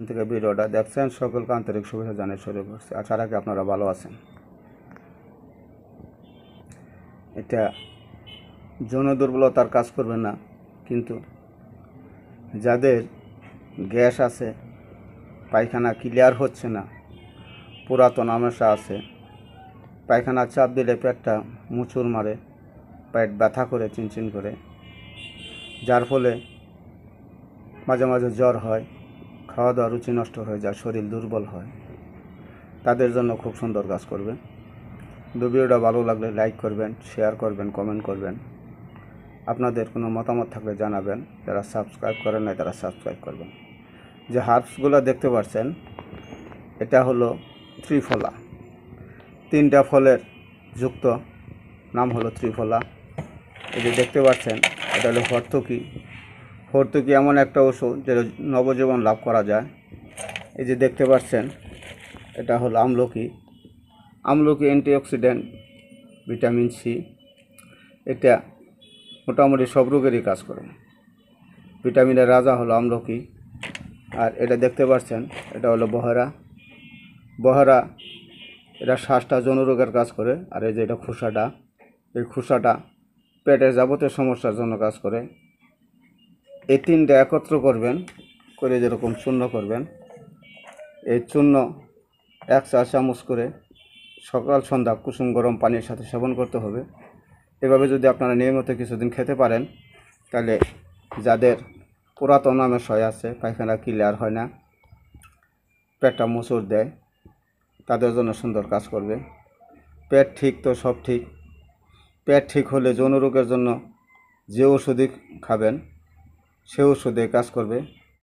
থেকে ভিডিওটা দেখছেন সকলকে আন্তরিক শুভেচ্ছা জানিয়ে শুরু করছি। আশা রাখি আপনারা ভালো আছেন। এটা যৌন দুর্বলতার কাজ করবে না, কিন্তু যাদের গ্যাস আছে, পায়খানা ক্লিয়ার হচ্ছে না, পুরাতন আমাশা আছে, পায়খানা চাপ দিলে পেটটা মুচুর মারে, পেট ব্যথা করে চিনচিন করে, যার ফলে মাঝে মাঝে জ্বর হয়, খাওয়া দাওয়া রুচি নষ্ট হয়ে যায়, শরীর দুর্বল হয়, তাদের জন্য খুব সুন্দর কাজ করবে। ভিডিওটা ভালো লাগলে লাইক করবেন, শেয়ার করবেন, কমেন্ট করবেন। আপনাদের কোনো মতামত থাকলে জানাবেন। যারা সাবস্ক্রাইব করেন না তারা সাবস্ক্রাইব করবেন। যে হার্বসগুলো দেখতে পাচ্ছেন, এটা হলো ত্রিফলা। 3টা ফলের যুক্ত নাম হলো ত্রিফলা। এই যে দেখতে পাচ্ছেন, এটা হলো হর্তকি। হর্তকি এমন একটা ওষুধ যেটা নবজীবন লাভ করা যায়। এই যে দেখতে পাচ্ছেন, এটা হলো আমলকি। আমলকি অ্যান্টিঅক্সিডেন্ট, ভিটামিন সি। এটা মোটামুটি সব রোগেরই কাজ করে। ভিটামিনের রাজা হলো আমলকি। আর এটা দেখতে পাচ্ছেন, এটা হলো বহরা। বহরা এটা শ্বাসটা যৌন রোগের কাজ করে। আর এই যে এটা খোসাটা, এই খোসাটা পেটের যাবতীয় সমস্যার জন্য কাজ করে। এই 3টা একত্র করবেন, করে যেরকম চূর্ণ করবেন। এই চূর্ণ 1 চা চামচ করে সকাল সন্ধ্যা কুসুম গরম পানির সাথে সেবন করতে হবে। এভাবে যদি আপনারা নিয়মিত কিছুদিন খেতে পারেন, তাহলে যাদের পুরাতন আমাশয় আছে, পায়খানা ক্লিয়ার হয় না, পেটটা মুচড় দেয়, তাদের জন্য সুন্দর কাজ করবে। পেট ঠিক তো সব ঠিক। পেট ঠিক হলে যৌন রোগের জন্য যে ওষুধই খাবেন সে ওষুধে কাজ করবে।